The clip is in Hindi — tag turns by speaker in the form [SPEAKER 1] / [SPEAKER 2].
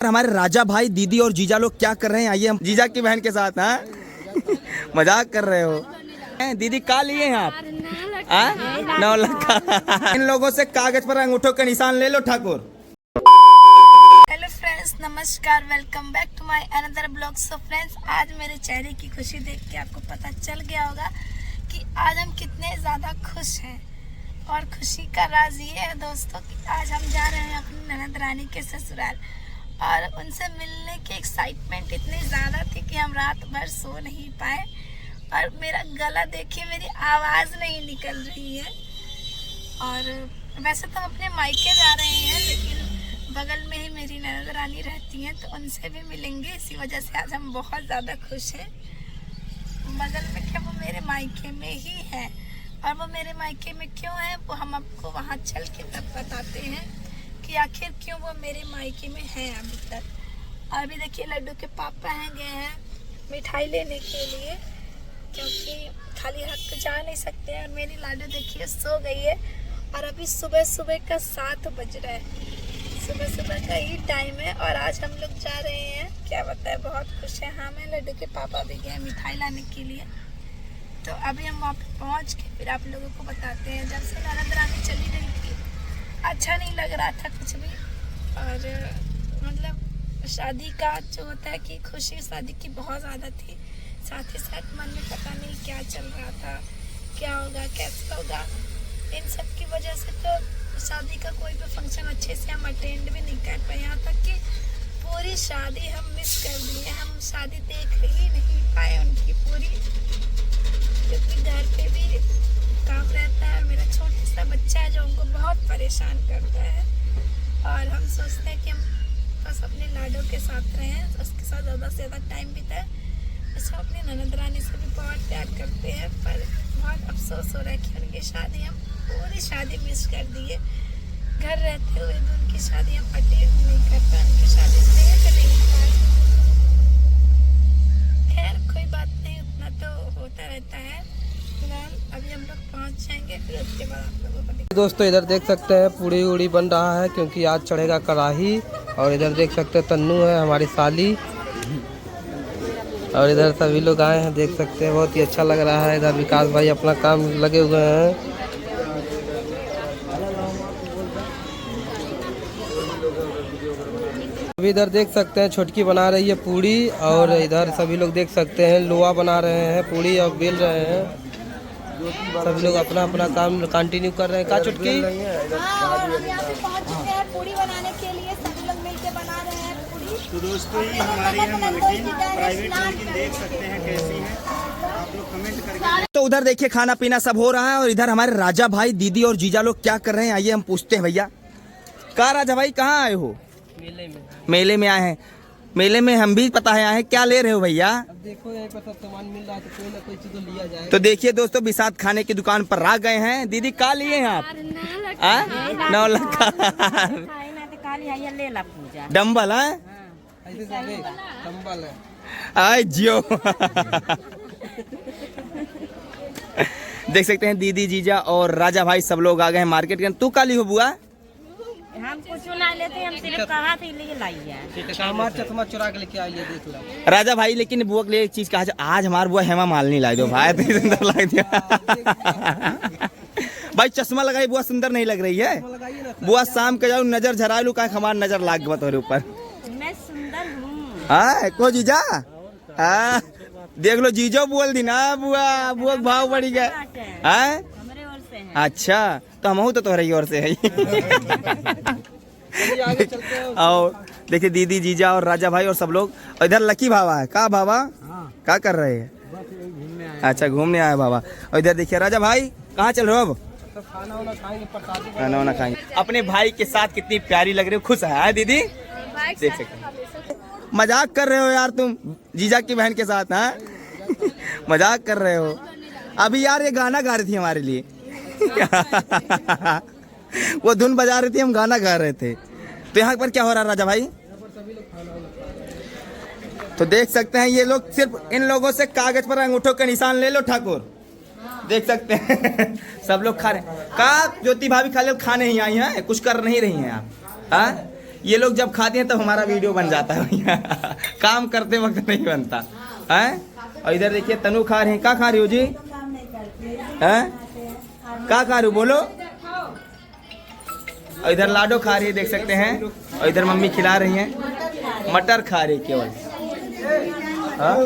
[SPEAKER 1] हमारे राजा भाई दीदी और जीजा लोग क्या कर रहे हैं, आइए हम जीजा की बहन के साथ। हाँ मजाक कर रहे हो दीदी, का लिए हैं आप? 9 लाख का। इन लोगों से कागज पर अंगूठों का निशान ले लो ठाकुर।
[SPEAKER 2] हेलो फ्रेंड्स, नमस्कार, welcome back to my another blog. So friends, आज मेरे चेहरे की खुशी देख के आपको पता चल गया होगा कि आज हम कितने ज़्यादा खुश हैं। और खुशी का राज ये है दोस्तों कि आज हम जा रहे हैं अपनी ननद रानी के ससुराल, और उनसे मिलने की एक्साइटमेंट इतनी ज़्यादा थी कि हम रात भर सो नहीं पाए। और मेरा गला देखिए, मेरी आवाज़ नहीं निकल रही है। और वैसे तो हम अपने मायके जा रहे हैं, लेकिन बगल में ही मेरी ननद रानी रहती हैं, तो उनसे भी मिलेंगे। इसी वजह से आज हम बहुत ज़्यादा खुश हैं। बगल में क्या, वो मेरे मायके में ही है। और वो मेरे मायके में क्यों है, वो हम आपको वहाँ चल के तब बताते हैं कि आखिर क्यों वो मेरे मायके में है अभी तक। और अभी देखिए, लड्डू के पापा हैं गए हैं मिठाई लेने के लिए, क्योंकि खाली हाथ तो जा नहीं सकते हैं। और मेरी लाडू देखिए सो गई है, और अभी सुबह सुबह का 7 बज रहा है, सुबह सुबह का ही टाइम है। और आज हम लोग जा रहे हैं, क्या बताए, बहुत खुश है। हाँ, मैं लड्डू के पापा भी गए मिठाई लाने के लिए। तो अभी हम वहाँ पे पहुँच के फिर आप लोगों को बताते हैं। जब से ननद रानी चली गई थी, अच्छा नहीं लग रहा था कुछ भी। और मतलब शादी का जो होता है कि खुशी शादी की बहुत ज़्यादा थी, साथ ही साथ मन में पता नहीं क्या चल रहा था, क्या होगा कैसा होगा। इन सब की वजह से तो शादी का कोई भी फंक्शन अच्छे से हम अटेंड भी नहीं कर पाए। यहाँ तक कि पूरी शादी हम मिस कर दिए, हम शादी देख ही नहीं पाए उनकी पूरी, क्योंकि घर पे भी काम रहता है। मेरा छोटा सा बच्चा है जो उनको बहुत परेशान करता है। और हम सोचते हैं कि हम बस अपने लाडो के साथ रहें, उसके साथ ज़्यादा से ज़्यादा टाइम बिताएं। अच्छा, अपनी ननद रानी से भी बहुत प्यार करते हैं, पर बहुत अफसोस हो रहा है कि उनकी शादी हम पूरी शादी मिस कर दिए। घर रहते हुए भी उनकी शादी हम अटेंड नहीं कर पाए, उनकी शादी देख नहीं पाए। खैर कोई बात नहीं, उतना तो होता रहता है। फिलहाल अभी हम लोग पहुँच जाएंगे, फिर उसके बाद आप लोगों को
[SPEAKER 3] दोस्तों इधर देख सकते हैं पूड़ी उड़ी बन रहा है, क्योंकि आज चढ़ेगा कढ़ाई। और इधर देख सकते हैं तन्नू है हमारी साली, और इधर सभी लोग आए हैं, देख सकते हैं बहुत ही अच्छा लग रहा है। इधर विकास भाई अपना काम लगे हुए हैं। अभी इधर देख सकते हैं छोटकी बना रही है पूड़ी, और इधर सभी लोग देख सकते हैं लोहा बना रहे हैं पूड़ी और बेल रहे हैं। सभी लोग अपना अपना काम कंटिन्यू कर रहे हैं। का चुटकी
[SPEAKER 2] हम यहाँ पे पहुँच चुके हैं पूड़ी बनाने के लिए, सभी लोग मिलके बना रहे हैं पूड़ी।
[SPEAKER 4] तो दोस्तों ये हमारे यहाँ मलकिन प्राइवेट मलकिन देख सकते हैं कैसी है, आप लोग कमेंट करके।
[SPEAKER 1] तो उधर देखिए खाना पीना सब हो रहा है, और इधर हमारे राजा भाई दीदी और जीजा लोग क्या कर रहे हैं, आइए हम पूछते हैं। भैया का राजा भाई कहाँ आए हो? मेले में आए हैं। मेले में हम भी पता है आए हैं, क्या ले रहे हो भैया?
[SPEAKER 3] अब देखो यहीं पर सब सामान मिल रहा है, तो कोई ना कोई चीज तो लिया जाए।
[SPEAKER 1] तो देखिए दोस्तों, बिसात खाने की दुकान पर आ गए हैं। दीदी का लिए हैं आप? 9 लाख का डम्बल है,
[SPEAKER 3] कंबल है।
[SPEAKER 1] आए जियो। देख सकते हैं दीदी जीजा और राजा भाई सब लोग आ गए हैं मार्केट के। तू का ली हो बुआ?
[SPEAKER 5] हम कुछ ना लेते, हम सिर्फ कहा थे लिए लाई है।
[SPEAKER 3] हमारा चश्मा चुरा के लेके आइए, देख लो
[SPEAKER 1] राजा भाई। लेकिन बुआ के लिए एक चीज कहा, आज हमारा बुआ हेमा मालिनी लाई दो भाई, इतनी सुंदर लग दिया। भाई चश्मा लगाई बुआ, सुंदर नहीं लग रही है बुआ। शाम के जाओ नजर झरा लू, का हमारा नजर लाग गया तुम्हारे ऊपर।
[SPEAKER 5] मैं सुंदर हूँ।
[SPEAKER 1] हाँ को जीजा, हाँ देख लो जीजो बोल दी ना बुआ, बुआ का भाव बढ़ गया।
[SPEAKER 5] हमारे ओर से है।
[SPEAKER 1] अच्छा, तो हम तो तुम्हारी ओर से है। और देखिए दीदी जीजा और राजा भाई और सब लोग। और इधर लकी भावा है। का भावा क्या कर रहे हैं? अच्छा घूमने आए बाबा। और इधर देखिए राजा भाई कहाँ चल रहे हो? अब खाना वाना खाएंगे अपने भाई के साथ। कितनी प्यारी लग रही हो, खुश है दीदी, देख सकते हैं। मजाक कर रहे हो यार तुम जीजा की बहन के साथ? हाँ मजाक कर रहे हो। अभी यार ये गाना गा रही थी हमारे लिए। वो धुन बजा रही थी, हम गाना गा रहे थे। तो यहाँ पर क्या हो रहा है राजा भाई? तो देख सकते हैं ये लोग, सिर्फ इन लोगों से कागज पर अंगूठों का निशान ले लो ठाकुर, देख सकते हैं। सब लोग खा रहे हैं। का ज्योति भाभी खाली खाने ही आई हैं, कुछ कर नहीं रही हैं आप? हाँ ये लोग जब खाते हैं तब हमारा वीडियो बन जाता है भैया। काम करते वक्त नहीं बनता है। और इधर देखिए तनु खा रहे हैं। क्या खा रही हो जी? हैं? क्या खा रही हो बोलो? और इधर लाडो खा रही है, देख सकते हैं। और इधर मम्मी खिला रही हैं, मटर खा रही केवल। हाँ?